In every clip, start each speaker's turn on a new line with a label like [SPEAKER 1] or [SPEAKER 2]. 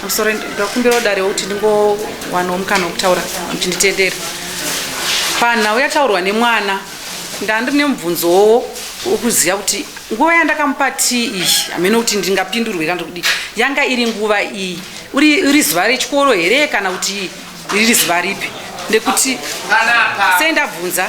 [SPEAKER 1] I'm sorry. Ndakumbira dare kuti ndingowana mukana wekutaura kuti nditendere. Panhau yataurwa nemwana ndandine mubvunzo wokuziva kuti nguva yandakamupa tii iyi hamene kuti ndingapindurwe kana kuti yanga iri nguva iyi iri zuva rechikoro here kana kuti riri zuva ripi ndekuti sei ndabvunza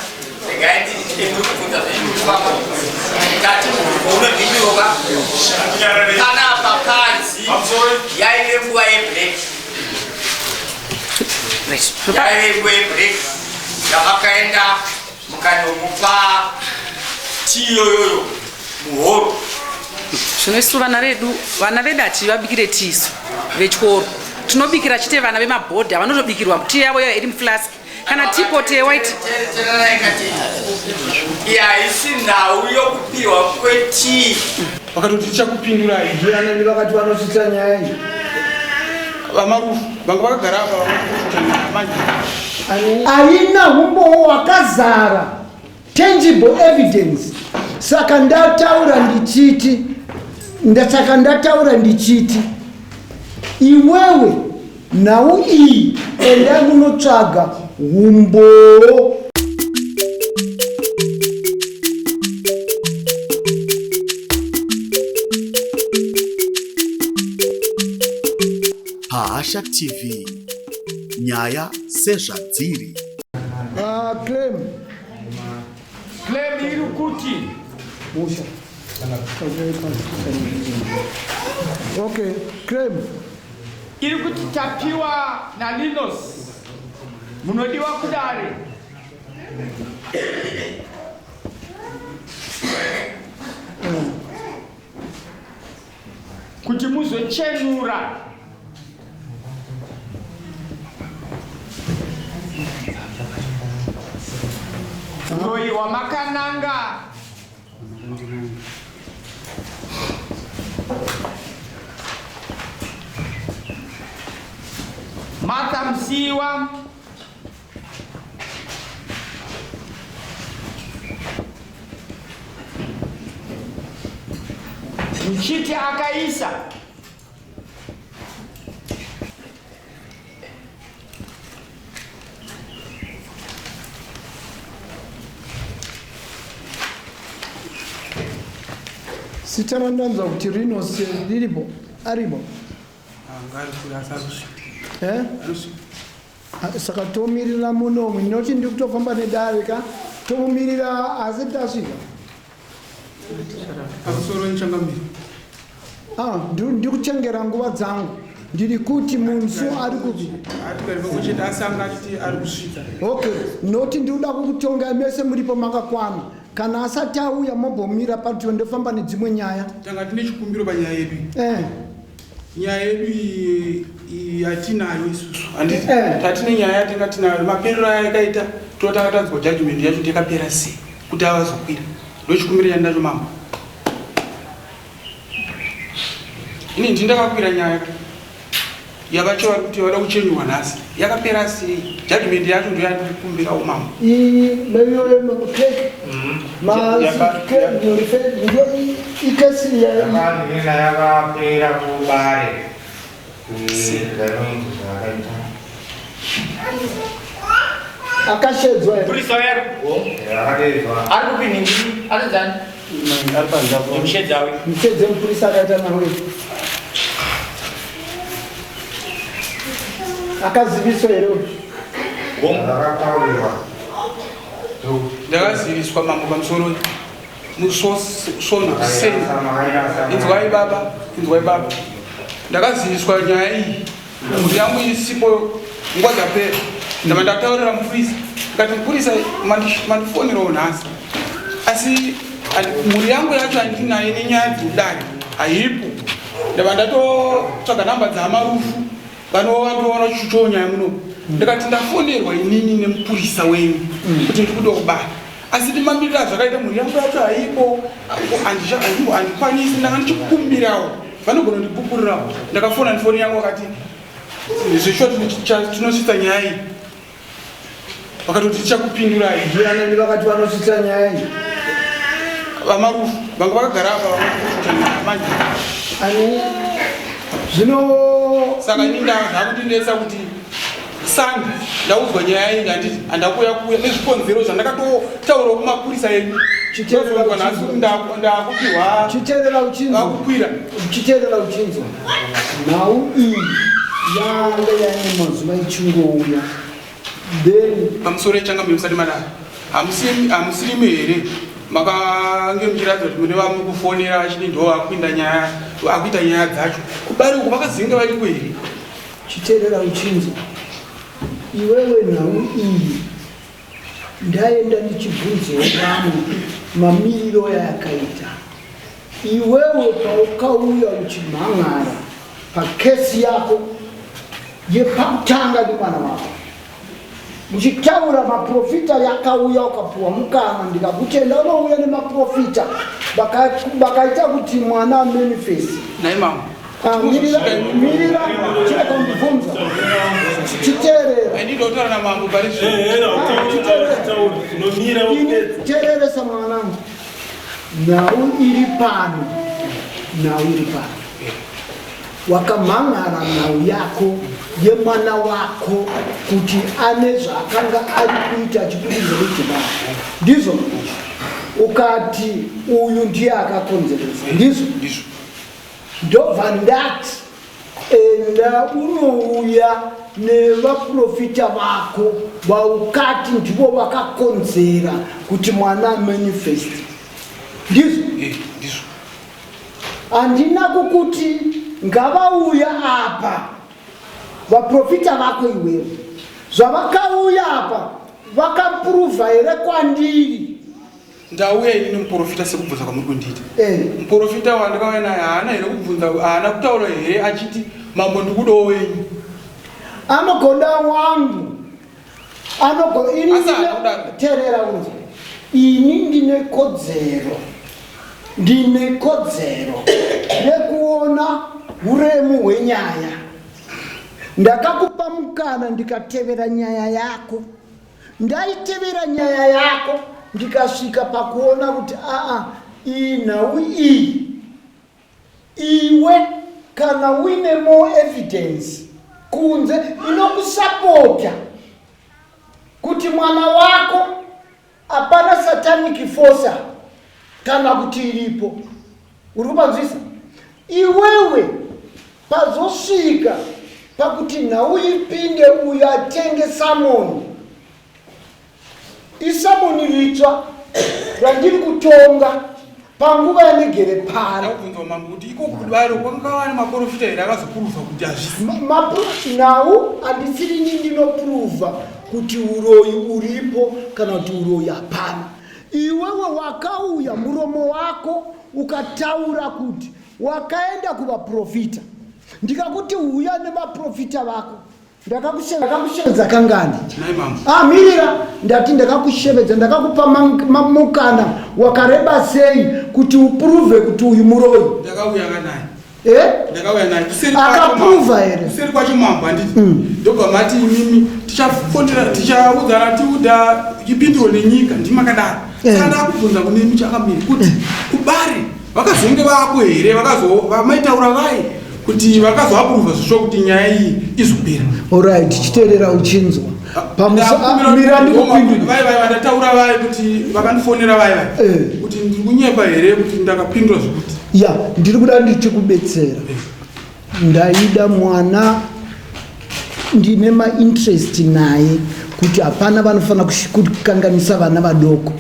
[SPEAKER 2] yavakaenda mukanomupa tiyoyoyo muhoro
[SPEAKER 1] zvinoisu vana vedu hativabikire tisu vechikoro tinobikira chete vana vemabhodhi havanotobikirwa tii yavo iyo iri muflask kana tipoti yewaiti
[SPEAKER 2] haisi nhau yokupirwa kwetii
[SPEAKER 3] vakatoti tichakupindurai
[SPEAKER 4] ndianani vakati vanosvitsa nyaya iyi
[SPEAKER 3] vamarufu vanga vakagara apa
[SPEAKER 4] haina umbowo wakazara tangible evidence saka ndataura ndichiti iwewe nhau iyi enda munotsvaga umbowo
[SPEAKER 5] Hasha TV nyaya sezvadziri.
[SPEAKER 2] Claim iri kuti
[SPEAKER 4] musha okay claim
[SPEAKER 2] iri kuti tapiwa na Linus munodiwa kudare kuti muzochenura Roy wa makananga Mata msiwa Mchiti akaisa
[SPEAKER 4] sitarandanza kuti Linus riripo aripo saka tomirira munomu ndinoti ndikutofamba nedare ka tomumirira asi tasvika ndikuchengera nguva dzangu ndiri kuti munsu ari kupi okay noti ndikuda kukutonga mese muripo makakwana kana asati auya mombomira pati ndofamba nedzimwe nyaya
[SPEAKER 3] tanga tine chikumbiro panyaya yedu nyaya yedu yatinayo isusu handiti tatine nyaya yatinga tinayo maperero ayakaita totanga tanzwa judgment yacho tikapera sei kuti avazokwira ndochikumbiro chandacho mama ini ndindakakwira nyaya yavacho vari kuti vada kuchenywa nhasi yakapera sei judgment yacho ndo yandikumbirawo mama
[SPEAKER 4] ikasi
[SPEAKER 6] yakapera kubare
[SPEAKER 4] akashedzwa mshedze mupurisa akaita nawe akaziviswa here
[SPEAKER 3] ndakaziviswa mambo pamusoro musona sei inzwai baba ndakaziviswa nyaya iyi mhuri yangu isipo nguva dzapera ndava ndataurira mupurisa ndikati mupurisa mandifonerawo nhasi asi mhuri yangu yacho handinayo nenyaya dzekudai haipo ndava ndatotsvaga namba dzamarufu vanovandoona chichonyaya muno ndikati ndafonerwa inini nemupurisa wenyu kuti ndikuda kubata asi ndimamirira zvakaita mhuri yangu yacho haipo handikwanisi ndanga ndichikumbirawo vanogona ndipupurirawo ndakafona ndifoni yangu vakati zvisho tinosvitsa nyaya iyi vakatoti tichakupindurai
[SPEAKER 4] ndianani vakati vanosvitsa nyaya iyi
[SPEAKER 3] vamarufu vanga vakagara apa manje
[SPEAKER 4] ani zvino
[SPEAKER 3] saka ini ndakutindesa kuti sandi ndaudzwa nyaya iyi ndanditi handakuya nezvikonzero zvandakatotaura kumapurisa edu ndakupiwa
[SPEAKER 4] chiteerera uchinzwa nhau iyi yanga yaine mazuva ichingouya then
[SPEAKER 3] pamusoro echangambe musati madaro hamusirimi here makange muchiratidza kuti mune vamukufonera vachiti ndo akuita nyaya dzacho kubari uku vakazinga variko here
[SPEAKER 4] chiteerera uchinzwa iwewe nhau iyi ndaenda ndichibvunzewo vamwe mamiriro yayakaita iwewe paukauya uchimhan'ara pakesi yako yepakutanga nemwana wako muchitaura maprofita yakauya ukapuwa mukana ndikakutenda unouya nemaprofita bakaita kuti mwana manifest
[SPEAKER 3] naimama
[SPEAKER 4] mirira chekandibvunza chiteerera
[SPEAKER 3] ndinotaura namambo
[SPEAKER 4] teereresa mwanangu nhau iri pano wakamhan'ara nhau yako yemwana wako kuti ane zvaakanga ari kuita chikurizorechibaa ndizvo ukati uyu ndiye akakonzeresa ndizvo ndobva ndati enda unouya nevaprofita vako vaukati ndivo vakakonzera kuti mwana manifest ndizvo handina kukuti ngavauya apa vaprofita vako iwevo zvavakauya apa vakapruvha here kwandiri
[SPEAKER 3] ndauya ini nemuprofita sekubvunza kwamuri kundiita muprofita wandakauya naye haana here kubvunza haana kutaura here achiti mambo ndikudawo wenyu
[SPEAKER 4] anogonda wangu teerera unze ini ndine kodzero nekuona uremu hwenyaya ndakakupa mukana ndikatevera nyaya yako ndaitevera nyaya yako ndikasvika pakuona kuti iyi nhau iyi iwe kana uine more evidence kunze inokusapota kuti mwana wako hapana satanic force kana kuti iripo uri kupanzwisa iwewe pazosvika pakuti nhau ipinde uyo atenge samoni isamoni ritsva randiri kutonga panguva yanegere pano
[SPEAKER 3] kubvunza mambo kuti iko kudaro kwangava nemaprofita here akazopruvha kuti hazvisi
[SPEAKER 4] nhau handisiri ini ndinopruvha kuti uroyi uripo kana kuti uroyi hapana iwewe wakauya muromo wako ukataura kuti wakaenda kuvaprofita ndikakuti uya nemaprofita vako ndakakushevedza kangani mirira ndati ndakakushevedza ndakakupa mukana wakareba sei kuti upruve kuti uyu muroyi akapruvha here
[SPEAKER 3] kuseri kwacho mambo handiti ndobva mati imimi tichaudzana tiuda chipinduro nenyika ndimakadaro saka ndakubvunza kunemi chakamiri kuti kubari vakazenge vako here vamaitaura vai kuti vakazoapruvha zvisvo kuti nyaya iyi izopera
[SPEAKER 4] oright chiteerera uchinzwa
[SPEAKER 3] vandataura vai kuti vakandifonera vai kuti ndiri kunyepa here kuti ndakapindura zvokuti
[SPEAKER 4] ya ndiri kuda ndichikubetsera ndaida mwana ndine mainterest naye kuti hapana vanofanira kukanganisa vana vadoko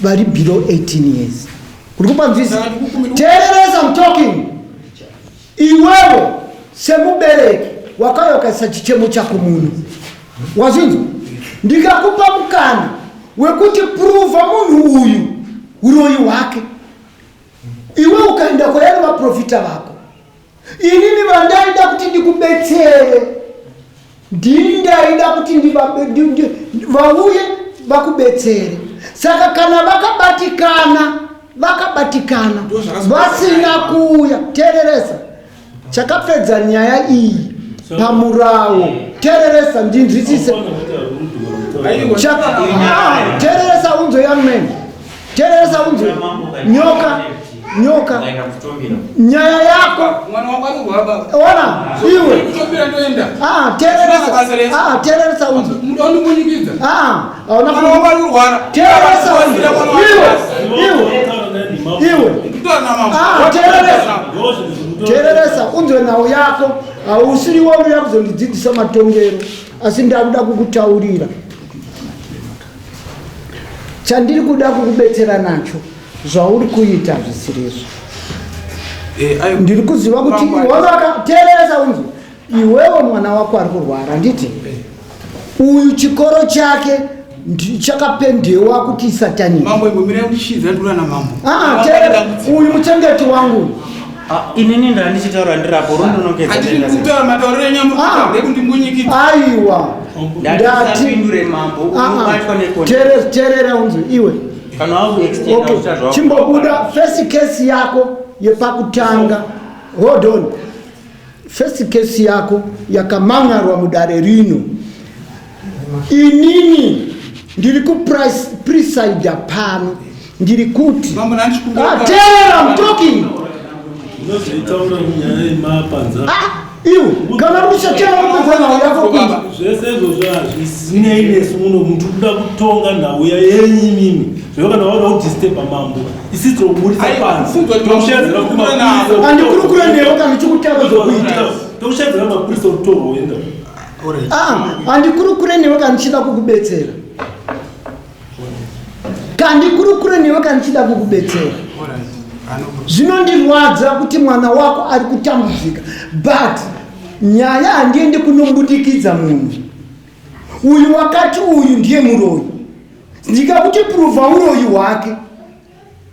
[SPEAKER 4] vari below 18 years uri kupanzvisa teereresa mtalking iwewe semubereki wakayokasa chichemo chako muno wazvinzwa ndikakupa mukana wekuti pruva munhu uyu uroyi hwake iwe ukaenda kwayani vaprofita vako inini vandaida kuti ndikubetsere ndindaida kuti vauye vakubetsere saka kana vakabatikana vasina kuuya teereresa chakapedza nyaya iyi pamurawo teereresa ndinzwisise teereresa unzo young man teereresa unzo nyoka nyoka nyaya yako
[SPEAKER 3] mwana wangu ari kuhaba
[SPEAKER 4] ona iwe
[SPEAKER 3] kutopira ndoenda
[SPEAKER 4] tereresa unzo
[SPEAKER 3] mudondi munyikidza
[SPEAKER 4] aona
[SPEAKER 3] mwana wangu ari kurwara
[SPEAKER 4] tereresa unzo iwe
[SPEAKER 3] ndona mama
[SPEAKER 4] tereresa unzwe nawo yako ausiri wonu yakuzondidzidzisa matongero asi ndakuda kukutaurira chandiri kuda kukubetsera nacho zvauri kuita zvisirezvo ndiri kuziva kuti tereresa unzwe iwewo mwana wako ari kurwara nditi uyu chikoro chake chakapendewa kuti satani uyu muchengeti wangu
[SPEAKER 7] inini ndandichitaura ndirapo
[SPEAKER 4] aiwa
[SPEAKER 7] rondonongedzapindure mambo
[SPEAKER 4] terera unzwe iwe chimbobuda first case yako yepakutanga hold on first case yako yakamangarwa mudare rino inini ndiri kupresida pano ndiri kuti terera I'm talking iwe kana rushachera kupedzana yako
[SPEAKER 8] zvese izvozvo hazvisine inesu muno muntu kuda kutonga nhau yenyi mimi zvino kana wada kudisturba mambo isi tinokuburisa pansi tokushadzira
[SPEAKER 4] andikurukure newe kana chikutaka zvokuita
[SPEAKER 8] tokushadzira mapurisa kutorwa uenda
[SPEAKER 4] andikurukure newe kana chida kukubetsera kandikurukure newe kana chida kukubetsera zvinondirwadza kuti mwana wako ari kutambudzika but nyaya handiendi kunombudikidza munhu uyu wakati uyu ndiye muroyi ndikakuti proof hauroyi hwake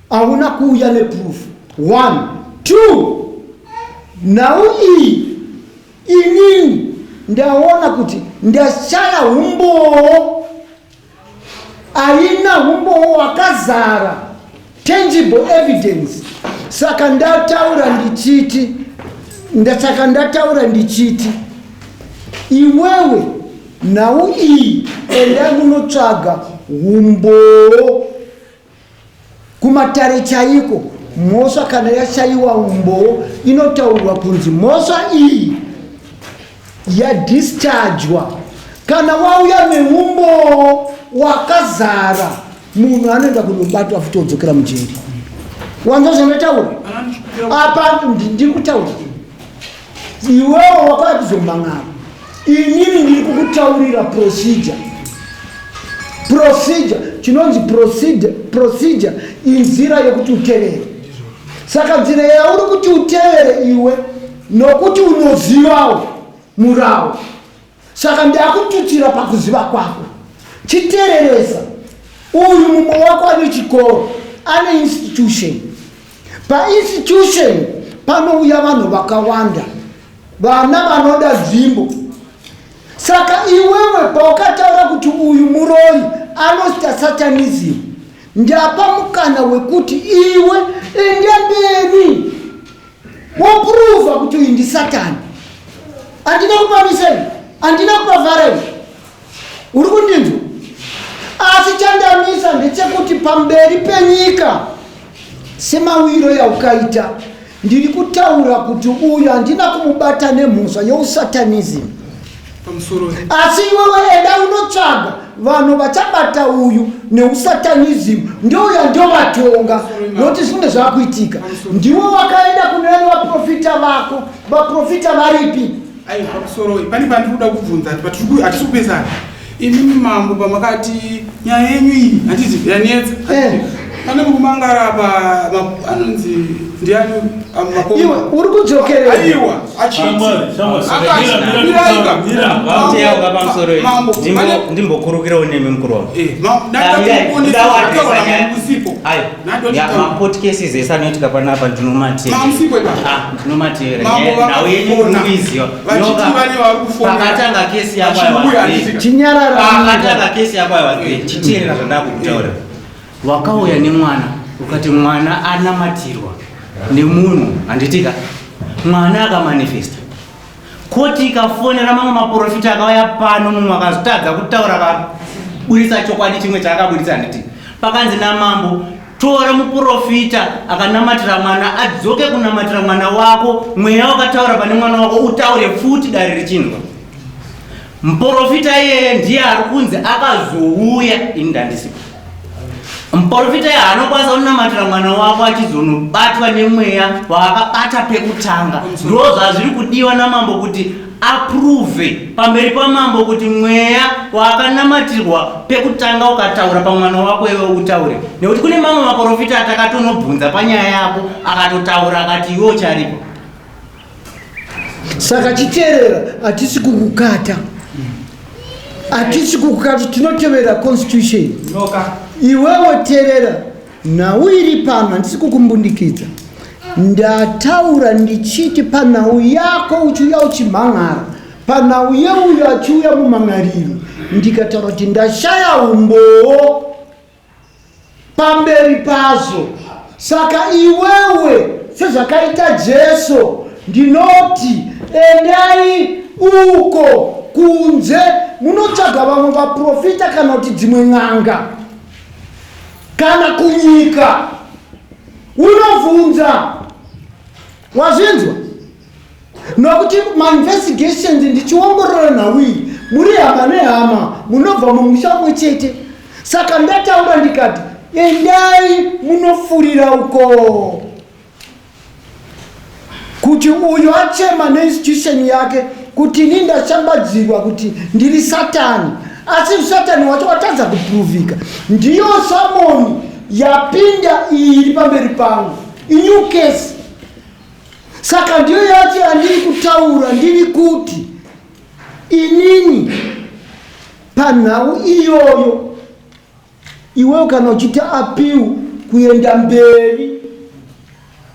[SPEAKER 4] hauna kuuya neproof 1 2 nhau iyi inini ndaona kuti ndashaya umbowo aina umbowo wakazara tangible evidence saka ndataura ndichiti iwewe nhau iyi enda munotsvaga umbowo kumatare chaiko mhosva kana yashayiwa umbowo inotaurwa kunzi mhosva iyi yadischargwa kana wauya neumbowo wakazara munhu anoenda kunobatwa futi odzokera mujeri wanza zvinotaura apa ndiri kutaura iwewo wakauya kuzomangara inini ndiri kukutaurira procedure chinonzi procedure inzira yekuti utevere saka nzira yauri kuti utevere iwe nokuti unozivawo murawo saka ndakututsira pakuziva kwako chitereresa uyu mumwe wako ane chikoro ane institution painstitution panouya vanhu vakawanda vana vanoda nzvimbo saka iwewe paukataura kuti uyu muroyi anoita satanism ndapa mukana wekuti iwe ende mberi wopuruva kuti uyu ndisatani handina kupamiseni handina kupavhareni uri kundinzwa asi chandamisa ndechekuti pamberi penyika semawiro yaukaita ndiri kutaura kuti uyu handina kumubata nemhosva yeusatanism asi iwewe enda unotsvaga vanhu vachabata uyu neusatanism ndouya ndovatonga nokuti zvinge zvakuitika ndiwe wakaenda kuneni vaprofita vako vaprofita varipi
[SPEAKER 3] pane pandikuda kubvunza hatisi kupesana imimi mambo pamakati nyaya yenyu iyi handiti yanetsa pane mukumangara anonzi ndiani
[SPEAKER 4] iwe uri kudzokerera
[SPEAKER 3] aiwa
[SPEAKER 7] ndimbokurukirawo nemi mukuru wamapodcases ese anoitika panapa ndinomateera nhau yenyu ikuiziva pakatanga kesi yako pakatanga kesi yako aiwazve chiteerera zvandakukutaura wakauya nemwana ukati mwana anamatirwa nemunhu handitika mwana akamanifesta koti ikafonera mamwe maprofita akauya pano mumwe akazotadza kutaura akaburisa chokwadi chimwe chaakaburisa handiti pakanzi namambo tora muprofita akanamatira mwana adzoke kunamatira mwana wako. Mweya wakataura pane mwana wako utaure futi dare richinzwa. Muprofita iyeye ndiye ari kunzi akazouya indandisipo. Muprofita iyeye anokwanisa kunamatira mwana wako achizonobatwa nemweya waakabata pekutanga. Ndo zvazviri kudiwa namambo kuti approve pamberi pamambo kuti mweya waakanamatirwa pekutanga ukataura pamwana wako iwe utaure. Nekuti kune mamwe maprofita atakatonobvunza panyaya yako akatotaura akati iwe ucharipo.
[SPEAKER 4] Saka chiteerera hatisi kukukata. Hatisi kukukata, tinotevera constitution. Iwewe teerera, nhau iri pano handisi kukumbundikidza. Ndataura ndichiti panhau yako uchiuya uchimhan'ara, panhau yeuyo achiuya mumhan'ariro, ndikataura kuti ndashaya umboo pamberi pazo. Saka iwewe sezvakaita Jesu ndinoti endai uko kunze munotsvaga vamwe vaprofita kana kuti dzimwe n'anga kana kunyika unobvunza. Wazvinzwa? Nokuti mainvestigations ndichiongorora nhau iyi muri hama nehama munobva mumusha mumwe chete. Saka ndataura ndikati endai munofurira uko kuti uyo achema neinstitution yake kuti ini ndashambadzirwa kuti ndiri Satani, asi Satani wacho watadza kuprovika. Ndiyo Samoni yapinda iri pamberi pangu inew case. Saka ndiyo yacho andiri kutaura ndiri kuti inini panhau iyoyo iwewe kana uchita appeal kuenda mberi.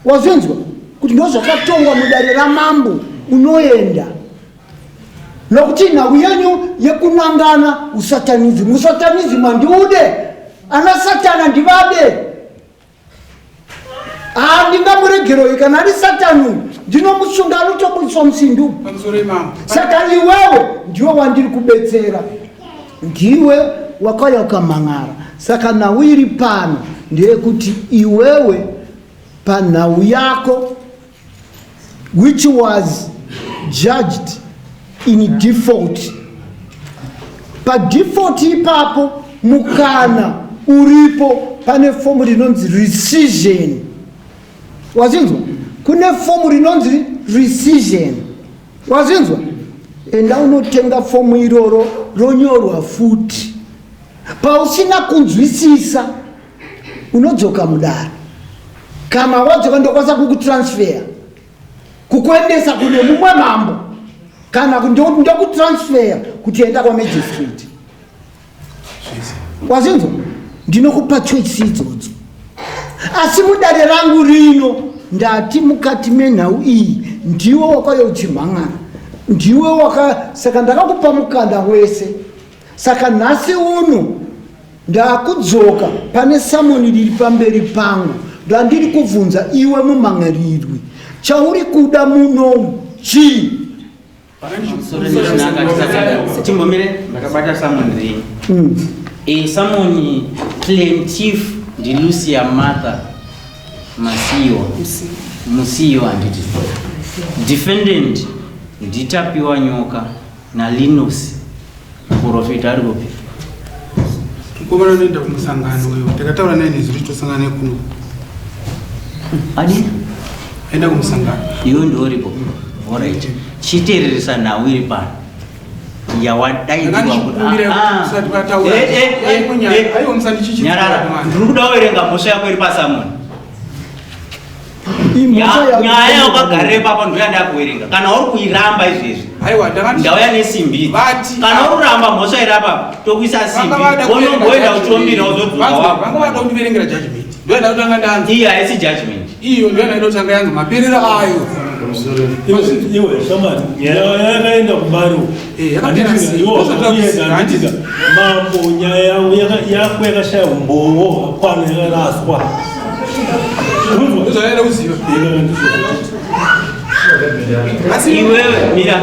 [SPEAKER 4] Wazvinzwa kuti ndo zvakatongwa mudare ramambo unoenda. Nokuti nhau yenyu yekunangana usatanizimu. Usatanizimu handiude, ana Satana ndivade. Handingamuregeroi kana ari Satani ndinomusunga anotoburiswa musindu. Saka iwewe ndiwe wandiri kubetsera, ndiwe wakauya ukamhan'ara. Saka nhau iri pano ndeyekuti iwewe panhau yako which was judged in default, pa default ipapo mukana uripo pane fomu rinonzi rescission. Wazvinzwa? Kune fomu rinonzi rescission. Wazvinzwa? Enda unotenga fomu iroro ronyorwa futi. Pausina kunzwisisa unodzoka mudare. Kama wadzoka ndokwanisa kukutransfer kukuendesa kune mumwe mambo kana ndokutransfer kuti enda kwamagistrate. Wazvinzwa? Ndinokupa choice idzodzo. Asi mudare rangu rino ndati mukati menhau iyi ndiwe wakauya uchimhan'ara, ndiwe saka ndakakupa mukanda wese. Saka nhasi uno ndakudzoka pane Samoni riri pamberi pangu ndandiri kubvunza iwe mumhan'arirwi chauri kuda muno chii?
[SPEAKER 7] Chimbomire ndakabata Samoni rini. Samoni plaintiff ndi Lucia Martha Musiwa anditi. Defendant nditapiwa nyoka na Linus profita ari kupi.
[SPEAKER 3] Kubona nenda kumusangano wewe. Takataura naye nezuri tosangana kuno.
[SPEAKER 7] Adi?
[SPEAKER 3] Enda kumusangano.
[SPEAKER 7] Iyo ndio ripo. Alright. Chitereresa nawe iri pano. Yawadaidzwa kuti nyarara ndiri kuda kuverenga mhosva yako iri paSamoni. Nyaya ukagarire papa ndiyo yandakuverenga. Kana uri kuiramba izvezvi ndauya nesimbi. Kana uri kuramba mhosva iri apa tokuisa simbi wonongoenda uchiomira uzodzoka wako.
[SPEAKER 3] Vanga vada kundiverengera judgment. Ndiyo yada kutanga ndanzi.
[SPEAKER 7] Iyi haisi judgment.
[SPEAKER 3] Iyo ndiyo yada kutanga yangu maperera ayo.
[SPEAKER 8] Iwe shamani yakaenda kubaro andika mambo nyaya yako yakashaya umboo apana yakaraswa
[SPEAKER 7] iwewe mira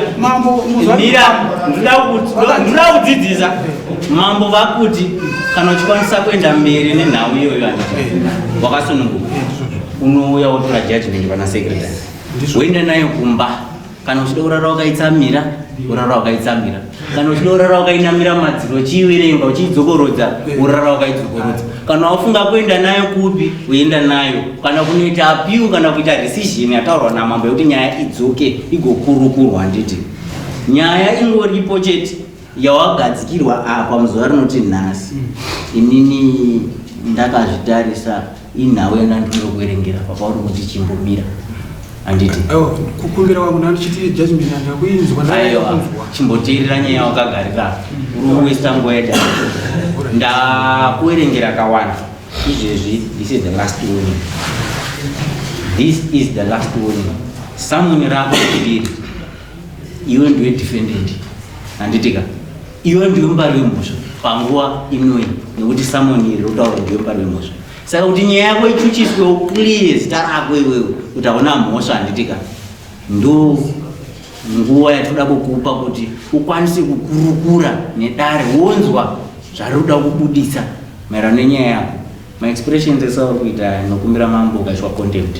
[SPEAKER 7] ndinoda kudzidzisa mambo vakuti kana uchikwanisa kuenda mberi nenhau iyoyo handiti wakasununguka unouya wotora judgment pana secretary woenda nayo kumba. Kana uchida kurara wakaitsamira urara wakaitsamira, kana uchida kurara wakainamira madziro uchiiverenga uchiidzokorodza urara wakaidzokorodza. Kana wafunga kuenda nayo kupi uenda nayo, kana kunoita appeal kana kuita decision yataurwa namambo yekuti nyaya idzoke igokurukurwa. Handiti nyaya ingoripo chete yawagadzikirwa apa muzuva rinoti nhasi. Inini ndakazvitarisa inhau yandandiri kuverengera papauri kuti chimbomira. Handiti
[SPEAKER 3] kukumbira wangu nandichiti judgment yanga kuinzwa
[SPEAKER 7] aiwa chimboteerera nyaya wakagarika uri kuwesta nguva yedha. Ndakuverengera kawanda izvezvi. This is the last warning. This is the last warning. Samuni rako chiviri iwe ndiwe defendant. Handitika iwe ndiwe mbari wemhosva panguva inoyi, nekuti samuni iri rotaura ndiwe mbari wemhosva. Saka kuti nyaya yako ichuchiswe clear zita rako iwewe kuti hauna mhosva. Handitika ndo nguva yatoda kukupa kuti ukwanise kukurukura nedare wonzwa zvari kuda kubudisa maererano nenyaya yako. Maexpressions esauri kuita nokumbira mambo ukaiswa contempt,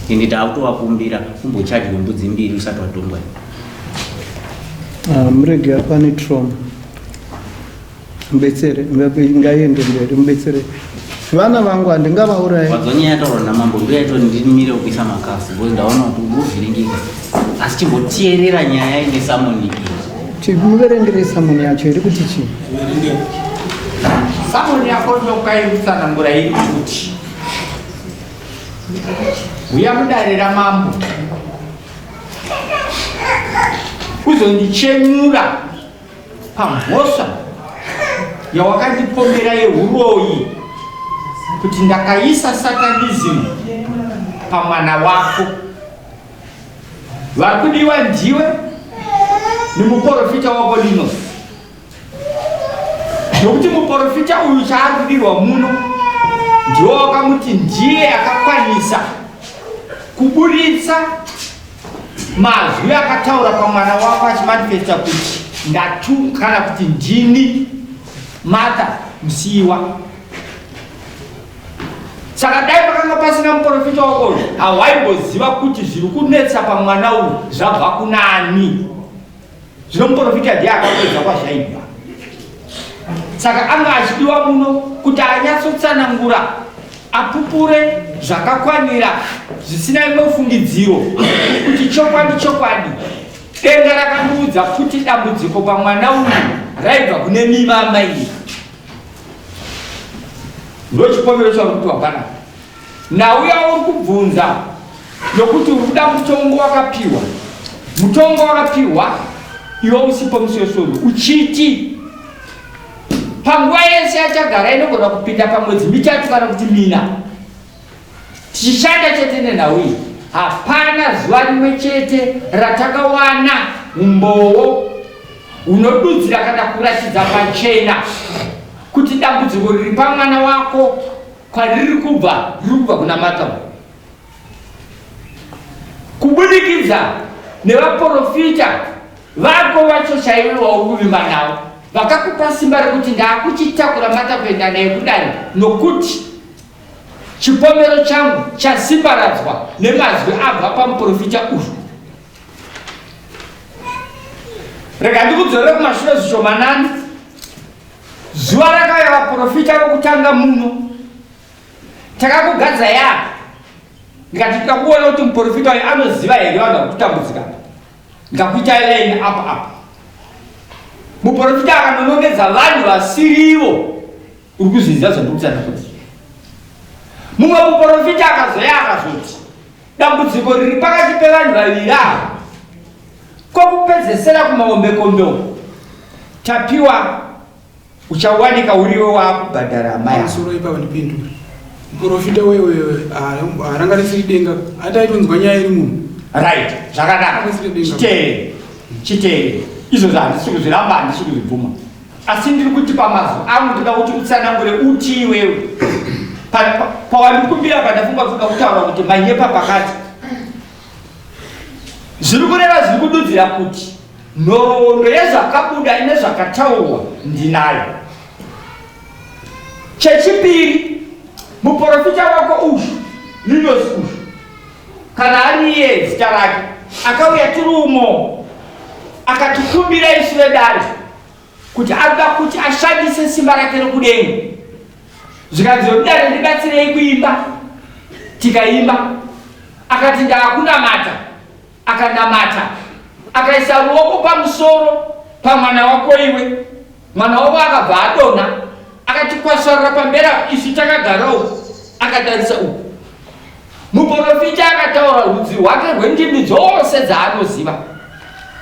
[SPEAKER 7] ende taakutovakumbira kumbochajwe mbudzi mbiri usati watongwa.
[SPEAKER 4] Murege apane trauma mbetsere ngaende mberi mbetsere vana vangu handingavaurayi.
[SPEAKER 7] Wadzonyaya taurwa namambo ndoyaito ndimire kuisa makasi bo ndaona kuti ubuvhiringika, asi chimbotierera nyaya ine samoni iyi.
[SPEAKER 4] Timuverengere samoni yacho iri kuti chii?
[SPEAKER 2] Samoni yako ndokairutsanangura iri kuti uya mudare ramambo kuzondichenura pamhosva yawakandipomera yehuroyi kuti ndakaisa satanism pamwana wako. Vari kudiwa ndiwe nemuprofita wako Linus, nokuti muprofita uyu chaari kudirwa muno ndiwo wakamuti ndiye akakwanisa kuburitsa mazwi akataura pamwana wako achimanifesta kuti ndatu kana kuti ndini Martha musiiwa. Saka dai pakanga pasina muprofita wako hawaimboziva kuti zviri kunetsa pamwana uyu zvabva kunani. Zvino muprofita ndiye akapedza kwazvaibva. Saka anga achidiwa muno kuti anyatsotsanangura, apupure zvakakwanira zvisina imwe fungidziro kuti chokwadi chokwadi denga rakandiudza kuti dambudziko pamwana uyu raibva kune mimba amai. Ndo chipomero chauri kuti wapana nauya uri kubvunza nokuti uri kuda mutongo wakapiwa. Mutongo wakapiwa iwe usipo musosoro uchiti panguva yese yachagara inogona kupinda pamwedzi mitatu kana kuti mina tichishanda chete nenhau iyi. Hapana zuva rimwe chete ratakawana umbowo unodudzira kana kuratidza pachena kuti dambudziko riri pamwana wako kwariri kubva kuna Martha, kubudikidza nevaprofita vako vacho chaive wauruvimba navo vakakupa simba rekuti ndaakuchitakura Martha kuenda naye kudare, nokuti chipomero changu chasimbaradzwa nemazwi abva pamuprofita uyu. Rega ndikudzorere kumashure zvishomanani. Zuva rakauya vaprofita vokutanga muno takakugadza yapa ndikati tikakuona kuti muprofita uyu anoziva here vanhu vakutambudzika, ndikakuita leni apa. Muprofita akanonongedza vanhu vasirivo uri kuzviziva zvandikutsana kuti. Mumwe muprofita akazoya akazoti dambudziko riri pakati pevanhu vaviri ava kwakupedzesera kumahombekombe tapiwa uchawanika uriwe wakubhadhara amai.
[SPEAKER 3] Sura ipa vandipindura. Muprofita wewe harangarisiri denga ataitonzwa nyaya iri muno.
[SPEAKER 2] Right, zvakanaka. Chitere izvo zvandisi kuzviramba handisi kuzvibvuma, asi ndiri kuti pamazwi angu ndoda kuti utsanangure uti iwewe pawandikumbira pandafunga kutaura kuti manyepa pakati zviri kureva zviri kududzira kuti nhoroondo yezvakabuda ine zvakataurwa ndinayo. Chechipiri muprofita wako ushu Linus ushu kana ariye zita rake akauya tirumo akatikumbira isu vedare kuti ada kuti ashandise simba rake rekudenga zvikazodare ndibatsirei kuimba tikaimba akati ndakunamata akanamata akaisa ruoko pamusoro pamwana wako iwe mwana wako akabva adonha akatikwasvarira pambera isu takagarawo akatarisa uku muprofita akataura rudzi rwake rwendimi dzose dzaanoziva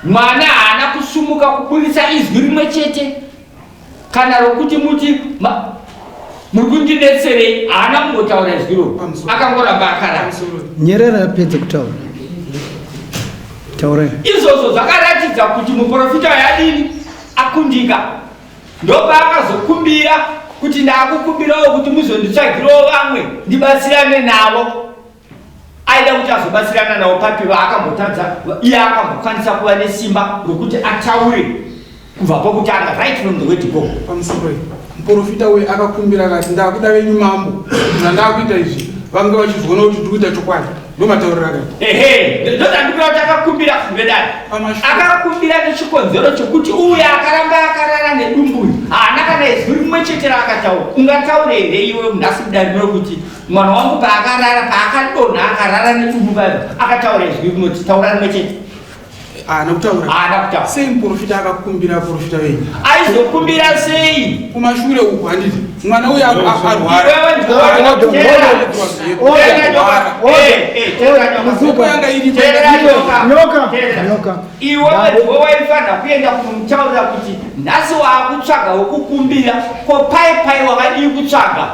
[SPEAKER 2] mwana haana kusumuka kubudisa izwi rimwe chete kana rokuti muti muri kundidetserei haana kungotaura izwi ro akangoramba akarara
[SPEAKER 4] Nyerere apedza kutaura taura
[SPEAKER 2] izvozvo zvakaratidza kuti muprofita yadini akundika ndopaakazokumbira kuti ndakukumbirawo kuti muzonditsvagirawo vamwe ndibatsirane navo aida kuti azobatsirana navo papiva akambotadza iye akambokwanisa kuva nesimba rokuti ataure kubva pokutanga right from the word go
[SPEAKER 3] pamusoro muprofita we akakumbira akati ndakuda venyu mambo zvandakuita izvi vange vachizoona kuti ndikuita chokwadi ndomataurira akati
[SPEAKER 2] ndodandikura kuti akakumbira kuvedani akakumbira nechikonzero chokuti uye akaramba akarara nedumburi haana kana izwi rimwe chete raakataura ungataure here iwe munhasi kuti mwana wangu paakarara paakadonha akarara nedumbu paipo akataura izwi rinoti taura rimwe chete
[SPEAKER 3] haana kutaura sei muprofita akakumbira aprofita venyu
[SPEAKER 2] aizokumbira sei
[SPEAKER 3] kumashure uku handiti mwana uyu arwara
[SPEAKER 2] iwe wedwo waifanira kuenda kumutaurira kuti nhasi waakutsvaga wekukumbira ko pai wakadii kutsvaga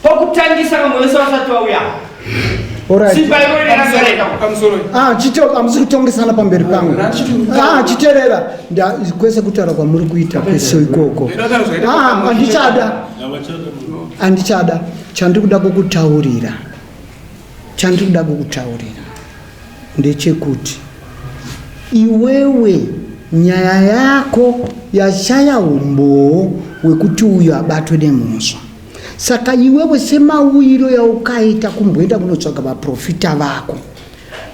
[SPEAKER 2] pokutangisa vamwe vese vasati vauya
[SPEAKER 4] hamusi kutongesana pamberi pangu chiterera kwese kutaura kwamuri kuita kwese ikoko handichada chandikuda kukutaurira ndechekuti iwewe nyaya yako yashaya umboo wekuti uyu abatwe nemuswa saka iwewe semauiro yaukaita kumboenda kunotsvaga vaprofita vako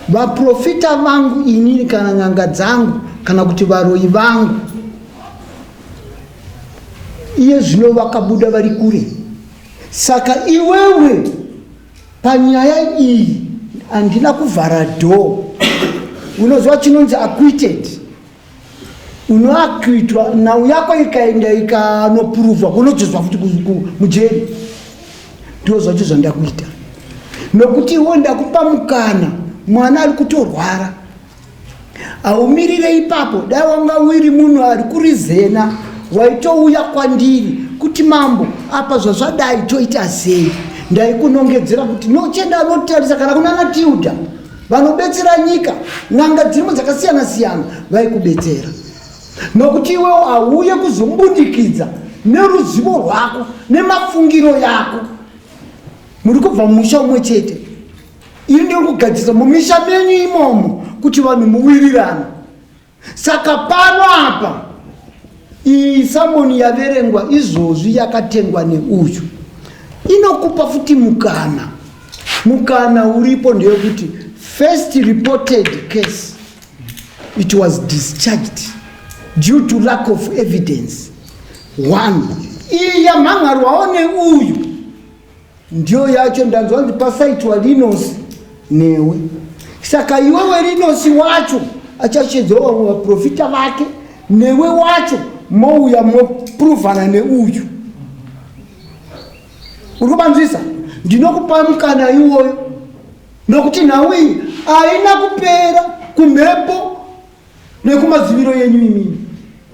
[SPEAKER 4] vaprofita vangu inini kana n'anga dzangu kana kuti varoi vangu iye zvino vakabuda vari kure saka iwewe panyaya iyi handina kuvhara dhoo unozva chinonzi acquitted unoakwitwa nhau yako ikaenda ikanopuruvhwa kunodzoswa futi mujeri ndo zvacho zvandakuita nokuti iwo ndakupa mukana mwana ari kutorwara aumirire ipapo dai wanga wiri munhu ari kurizena waitouya kwandiri kuti mambo apa zvazvadai toita sei ndaikunongedzera kuti nochenda anotarisa kana kunana tiudha vanobetsera nyika n'anga dzirimo dzakasiyana-siyana vaikubetsera nokuti iwewo auye kuzombundikidza neruzivo rwako nemafungiro yako muri kubva mumusha umwe chete iri ndiri kugadzisa mumisha menyu imomo kuti vanhu muwirirana saka pano apa iyi samoni yaverengwa izvozvi yakatengwa neuyu inokupa futi mukana uripo ndeyekuti first reported case it was discharged due to lack of evidence. One, iyi yamhangarwawo neuyu ndiyo yacho ndanzwa kuti pasaitwa Linus newe saka iwewe Linus wacho achachedzawo vamwe vaprofita vake newe wacho mouya mopuruvhana neuyu uri kubanzwisa ndinokupa mukana iwoyo nokuti nhau iyi haina kupera kumhepo nekumaziviro yenyu imini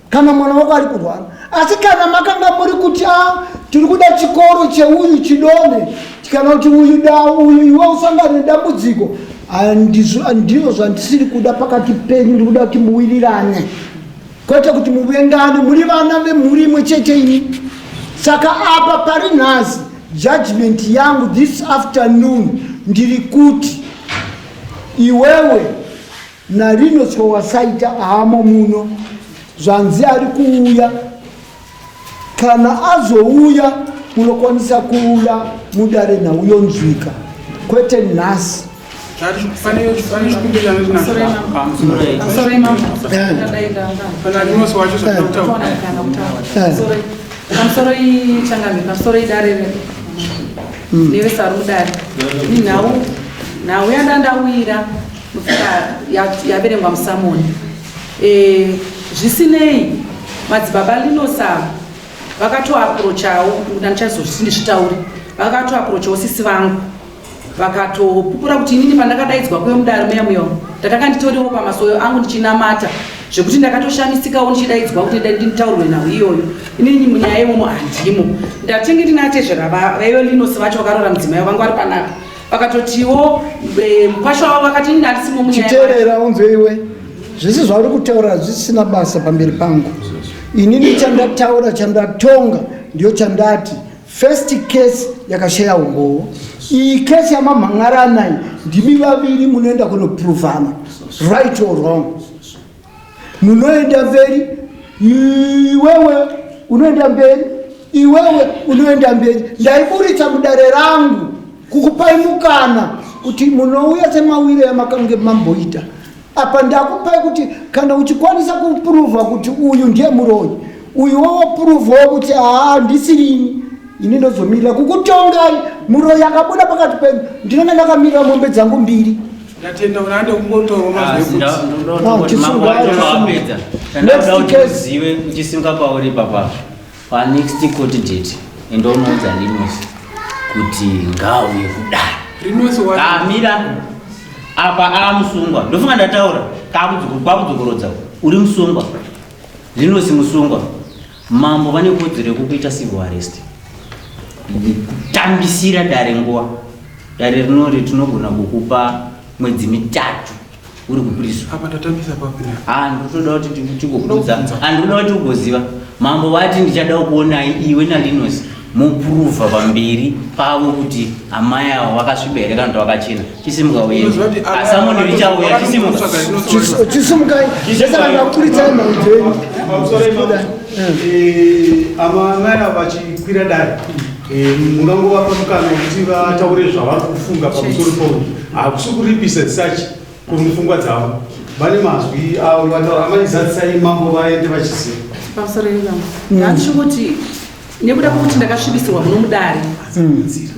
[SPEAKER 4] kana mwana wako ari kurwara asi kana makanga muri kuti tiri kuda chikoro cheuyu chidone kana kuti uyu iwe usangane nedambudziko ndizvo zvandisiri kuda pakati penyu ndiri kuda kuti muwirirane kwete kuti muvengane muri vana vemhuri imwe chete ini saka apa pari nhasi judgment yangu this afternoon ndiri kuti iwewe naLinus wasaita hamo muno zvanzi ari kuuya kana azouya munokwanisa kuula mudare nauyonzwika kwete nhasi.
[SPEAKER 1] Pamusoro ichangamiro, pamusoro idare nevesa romudare nhau yandandawira yaverengwa musamoni. Zvisinei madzibaba linosava vakatoaprochawo ndanichazozvitauri vakatoaprochawo sisi vangu vakatopupura kuti inini pandakadaidzwa kwemudare memuyo ndakanga nditoriwo pamasoyo angu ndichinamata zvekuti ndakatoshamisikawo ndichidaidzwa kuti nditaurirwe nhau iyoyo. inini munyaya imomo handimo ndatingi ndinatezvera vaivo linosi vacho vakarora mudzimai vangu vari panapa vakatotiwo mukwasha wavo vakati ndandisimo
[SPEAKER 4] munyaya unzweiwe zvisi zvauri kutaura zvisina basa pamberi pangu. Inini chandataura chandatonga ndio chandati first case yakashaya umbowo. Iyi case yamamhan'arana iyi ndimi vaviri munoenda kunopuruvhana right or wrong. Munoenda mberi, iwewe unoenda mberi, iwewe unoenda mberi. Ndaiburitsa mudare rangu kukupai mukana kuti munouya semawire yamakange mamboita. Apa ndakupai kuti kana uchikwanisa kupruvha kuti uyu ndiye muroyi, uyu wopruvhawo kuti ndisirini, ini ndozomirira kukutongai. Muroyi akabuda pakati penyu ndinenge ndakamira mombe dzangu mbiri.
[SPEAKER 3] Ndatenda unaenda kungotorwa
[SPEAKER 7] zive uchisimka pauri papa pa next court date endonoudza Linosi kuti ngauye kudai kamira apa amusungwa ndofunga ndataura kwakudzokorodza uri musungwa Linosi musungwa mambo vane kodzero yekukuita civil arrest tambisira dare nguva dare rinori tinogona kukupa mwedzi 3 uri kupuriswa.
[SPEAKER 3] Apa tatambisa papi?
[SPEAKER 7] Ndotoda kuti tikukudza. Ndotoda kuti ugoziva. Mambo vati ndichada kuona iwe naLinosi muprova pamberi pavo kuti amai avo vakasvibereka ndo vakachena. Chisimuka uende. Asamoni richauya chisimuka.
[SPEAKER 4] Chisimuka. Saka ndakuritsai maudeni.
[SPEAKER 8] Amai avo vachikwira dare. Mungangova mukana wekuti vataure zvavari kufunga pamusoro pauyu. Hakusi kuripisa zisachi kumupfungwa dzavo. Vane mazwi avo vataura amaizatisai mambo vaende vachiziva.
[SPEAKER 1] Pamusoro ivangu. Ndandisho kuti nekuda kwokuti ndakasvibisirwa muno mudare.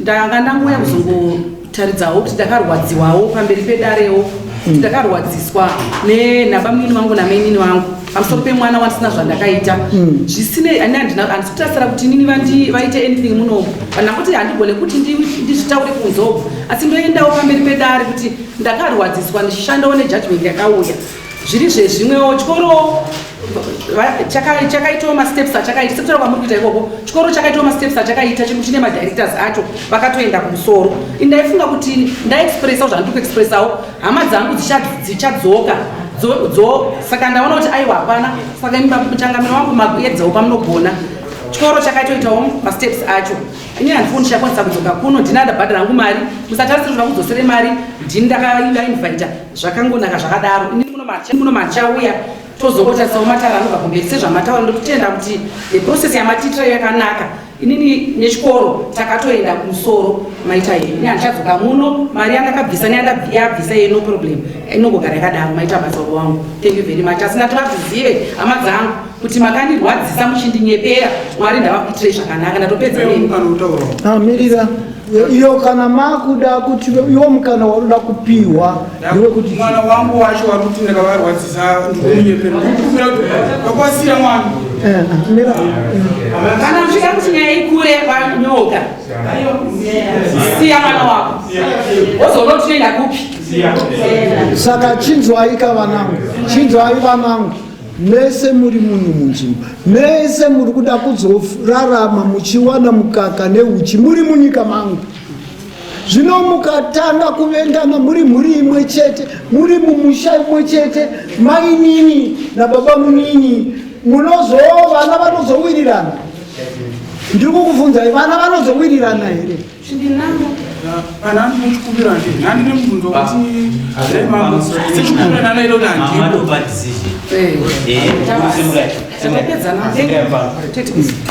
[SPEAKER 1] Ndanga ndangoya kuzongotaridzawo kuti ndakarwadziwawo pamberi pedarewo. Ndakarwadziswa nenhabamunini wangu namainini wangu pamusoro pemwana wandisina zvandakaita. Zvisinei handisikutasira kuti inini vaite anything munomu. Vandangoti handigone kuti ndizvitaure kunzogo. Asi ndoendawo pamberi pedare kuti ndakarwadziswa ndichishandawo nejudgment yakauya. Zviri zvezvimwewo chikoro chakaitawo masteps achakaita sekutaura kwamuri kuita ikoko. Chikoro chakaitawo masteps achakaita chine madirectors acho vakatoenda kumusoro. Ndaifunga kuti ndaexpressawo zvandiri kuexpressawo hama dzangu dzichadzoka saka ndaona kuti aiwa hapana. Saka muchangamiro wangu makuedzawo pamunogona. Chikoro chakaitoitawo masteps acho. Ini handifuni ndichakwanisa kudzoka kuno ndinadabhadhara hangu mari musatarisira kuti vakudzosere mari ndini ndakainvita zvakangonaka zvakadaro. Ini muno machauya tozokotasawo matara anobva kumberi sezvamataura ndokutenda kuti process yamatitira yakanaka. Inini nechikoro takatoenda kumusoro maita yeye. Ini handichadzoka muno mari yandakabvisa neyandabvisa yeye no problem. Inongogara yakadaro maita basa wangu. Thank you very much. Asi ndatovazive hama dzangu kuti makandirwadzisa muchindinyepera Mwari ndavakuitire zvakanaka ndatopedza nemi.
[SPEAKER 4] Mirira iyo kana makuda kuti iwo mukana waruda kupiwa ndiwe kuti
[SPEAKER 3] mwana wangu wacho waruti ndakavarwadzisa ndikunyepera vakwasira mwana.
[SPEAKER 4] Mira
[SPEAKER 1] kana msvika kuti nyaya ikure vanyoka siya mwana wako wozoona kuti unoenda kupi.
[SPEAKER 4] Saka chinzwai vanangu mese muri munhu munzvimbo mese muri kuda kuzorarama muchiwana mukaka neuchi muri munyika mangu. Zvino mukatanga kuvengana muri mhuri imwe chete muri mumusha imwe chete mainini nababa munini vana vanozowirirana. Ndiri kukubvunzai vana vanozowirirana here?
[SPEAKER 3] Kana ndikumbira ndi nani nemunhu kuti mama sikumbira nana ilo nandi
[SPEAKER 7] mama ndo bad decision.
[SPEAKER 1] Tapedzana.